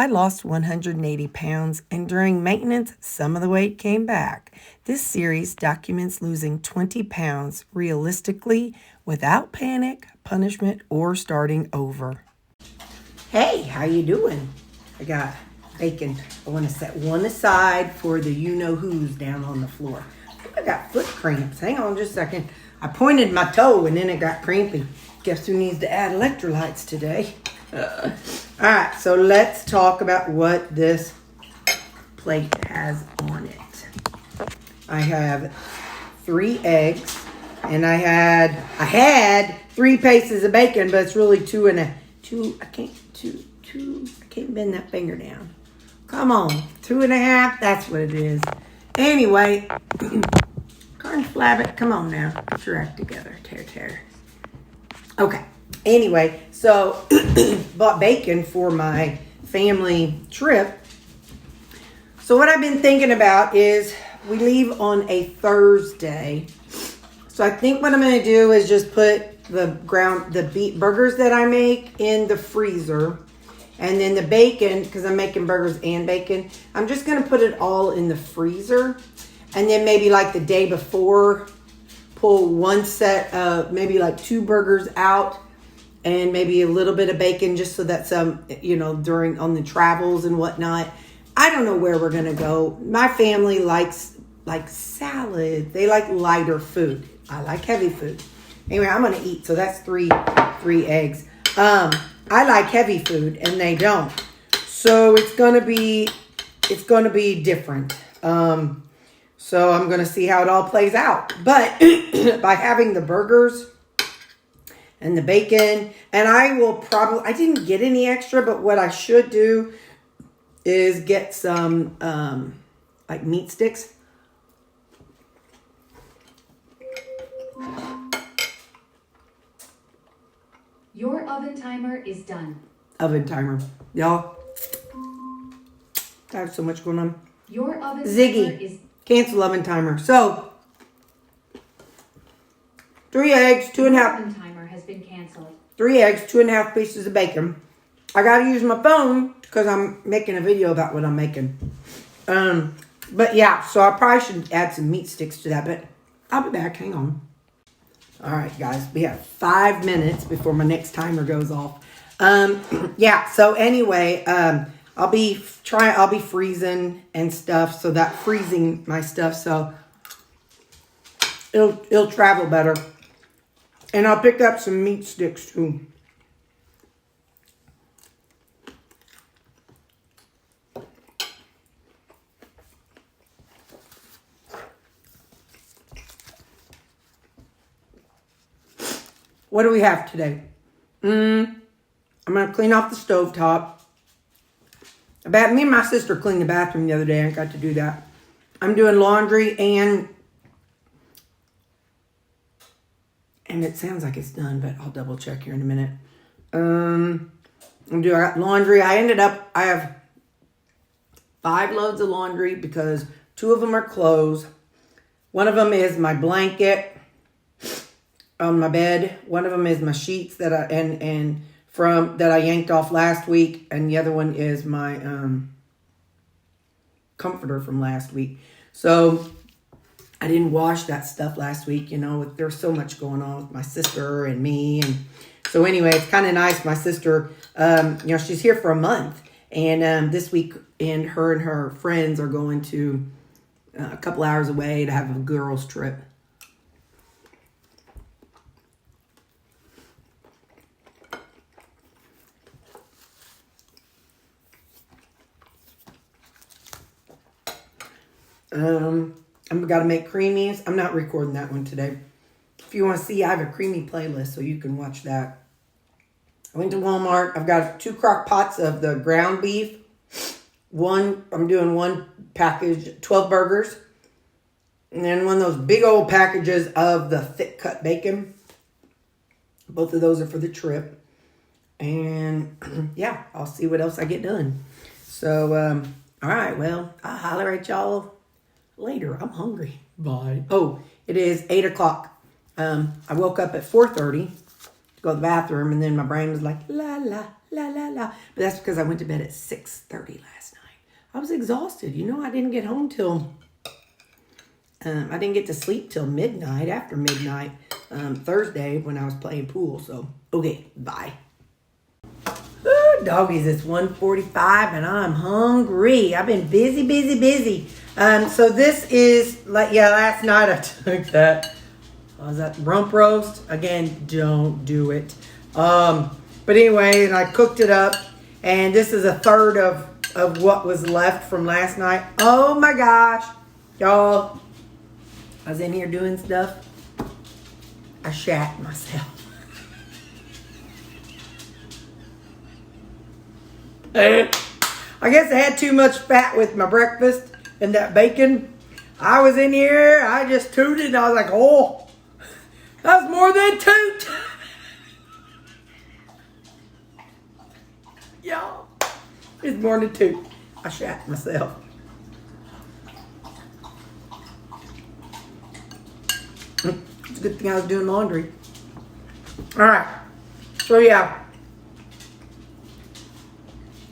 I lost 180 pounds, and during maintenance, some of the weight came back. This series documents losing 20 pounds realistically without panic, punishment, or starting over. Hey, how you doing? I got bacon. I want to set one aside for the you-know-who's down on the floor. I got foot cramps. Hang on just a second. I pointed my toe and then it got crampy. Guess who needs to add electrolytes today? All right, so let's talk about what this plate has on it. I have 3 eggs, and I had 3 pieces of bacon, but it's really 2 and a 2. I can't bend that finger down. Come on, 2.5. That's what it is. Anyway, Carn Flabbit, come on now, get your act together, Terri. Okay. Anyway, so bought bacon for my family trip. So what I've been thinking about is we leave on a Thursday. So I think what I'm going to do is just put the beef burgers that I make in the freezer. And then the bacon, because I'm making burgers and bacon, I'm just going to put it all in the freezer. And then maybe like the day before, pull one set of maybe like 2 burgers out. And maybe a little bit of bacon just so that some, during on the travels and whatnot. I don't know where we're going to go. My family likes salad. They like lighter food. I like heavy food. Anyway, I'm going to eat. So that's three eggs. I like heavy food and they don't. So it's going to be different. So I'm going to see how it all plays out. But by having the burgers and the bacon, and I didn't get any extra, but what I should do is get some, like meat sticks. Your oven timer is done. Oven timer. Y'all, I have so much going on. Your oven Ziggy, timer is... Cancel oven timer. So, 3 eggs, 2.5... Oven timer has been canceled. 3 eggs, 2.5 pieces of bacon. I gotta use my phone because I'm making a video about what I'm making. But yeah, so I probably should add some meat sticks to that, but I'll be back. Hang on. All right, guys, we have 5 minutes before my next timer goes off. Yeah, so anyway, I'll be freezing and stuff, so that freezing my stuff, so it'll travel better. And I'll pick up some meat sticks too. What do we have today? I'm going to clean off the stovetop. Me and my sister cleaned the bathroom the other day. I got to do that. I'm doing laundry and it sounds like it's done, but I'll double check here in a minute. I got laundry. I have 5 loads of laundry because 2 of them are clothes. One of them is my blanket on my bed. One of them is my sheets that I yanked off last week, and the other one is my comforter from last week. So I didn't wash that stuff last week, there's so much going on with my sister and me. And so anyway, it's kind of nice. My sister, she's here for a month. And this week, and her friends are going to a couple hours away to have a girls' trip. I've got to make creamies. I'm not recording that one today. If you want to see, I have a creamy playlist, so you can watch that. I went to Walmart. I've got 2 crock pots of the ground beef. I'm doing 1 package, 12 burgers. And then one of those big old packages of the thick cut bacon. Both of those are for the trip. And yeah, I'll see what else I get done. So, all right, well, I'll holler at y'all later. I'm hungry. Bye. Oh, it is 8 o'clock. I woke up at 4:30 go to the bathroom, and then my brain was like, la, la, la, la, la. But that's because I went to bed at 6:30 last night. I was exhausted. You know, I didn't get home till, I didn't get to sleep till midnight, after midnight, Thursday when I was playing pool. So, okay, bye. Ooh, doggies, it's 1:45 and I'm hungry. I've been busy. So this is, like, yeah, last night I took that. Was that rump roast? Again, don't do it. But anyway, I cooked it up, and this is a third of what was left from last night. Oh my gosh, y'all! I was in here doing stuff. I shat myself. I guess I had too much fat with my breakfast and that bacon. I was in here. I just tooted, and I was like, oh. That's more than toot. Y'all, it's more than toot. I shat myself. It's a good thing I was doing laundry. All right. So yeah,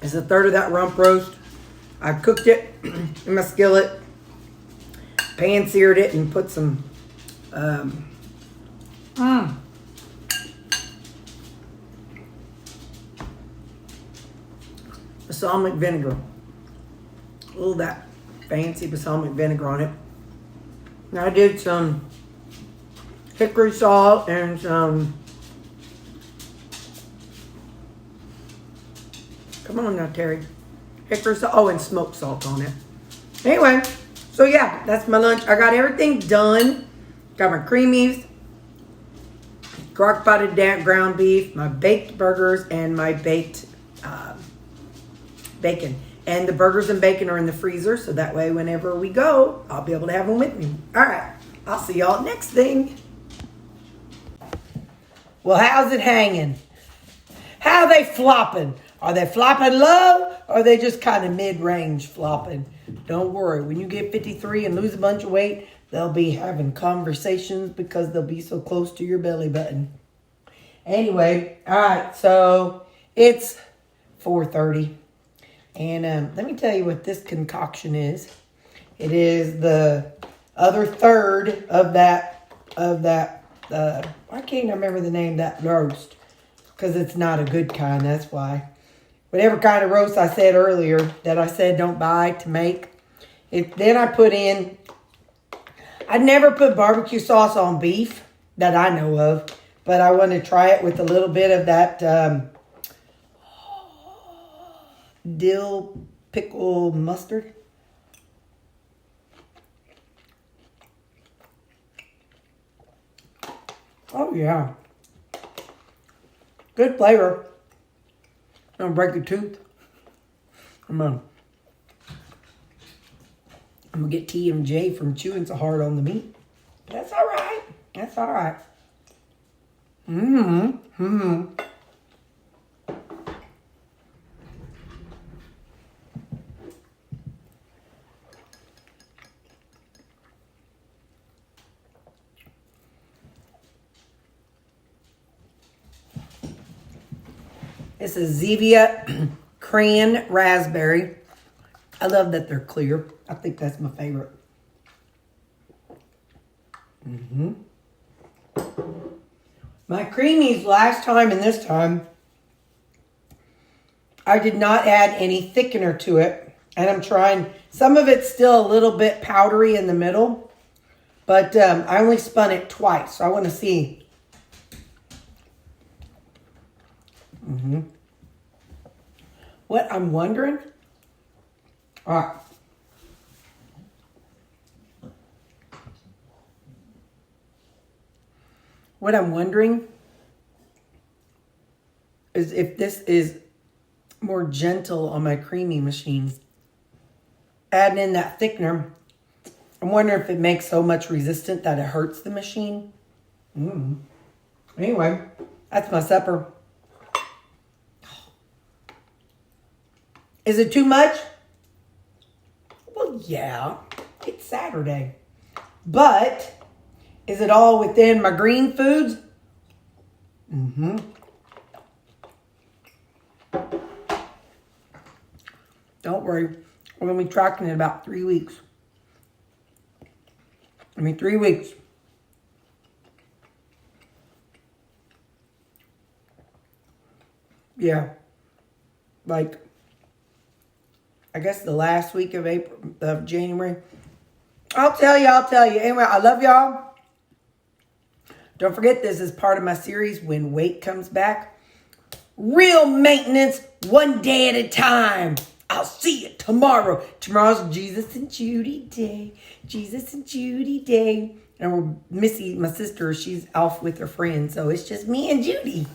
it's a third of that rump roast. I cooked it in my skillet, pan seared it, and put some balsamic vinegar. A little of that fancy balsamic vinegar on it. And I did some hickory salt and some, come on now, Terry. Hickory salt, oh, and smoked salt on it. Anyway, so yeah, that's my lunch. I got everything done. Got my creamies, crock-potted ground beef, my baked burgers, and my baked bacon. And the burgers and bacon are in the freezer, so that way whenever we go, I'll be able to have them with me. All right, I'll see y'all next thing. Well, how's it hanging? How are they flopping? Are they flopping low, or are they just kind of mid-range flopping? Don't worry, when you get 53 and lose a bunch of weight, they'll be having conversations because they'll be so close to your belly button. Anyway, all right, so it's 4:30. And let me tell you what this concoction is. It is the other third of that, I can't remember the name of that roast because it's not a good kind, that's why. Whatever kind of roast I said earlier that I said don't buy to make, then I put in, I never put barbecue sauce on beef that I know of, but I want to try it with a little bit of that dill pickle mustard. Oh yeah, good flavor. Don't break a tooth. I'm gonna get TMJ from chewing so hard on the meat. That's all right. That's all right. This is Zevia Cran Raspberry. I love that they're clear. I think that's my favorite. My creamies last time and this time, I did not add any thickener to it. And I'm trying, some of it's still a little bit powdery in the middle. But I only spun it twice. So I want to see. What I'm wondering, all right. What I'm wondering is if this is more gentle on my creamy machine. Adding in that thickener, I'm wondering if it makes so much resistant that it hurts the machine. Anyway, that's my supper. Is it too much? Well, yeah, it's Saturday. But is it all within my green foods? Don't worry. We're going to be tracking in about 3 weeks. 3 weeks. Yeah. Like, I guess the last week of January. I'll tell you. Anyway, I love y'all. Don't forget, this is part of my series, When Weight Comes Back. Real maintenance, one day at a time. I'll see you tomorrow. Tomorrow's Jesus and Judy Day. Jesus and Judy Day. And Missy, my sister, she's off with her friends. So it's just me and Judy.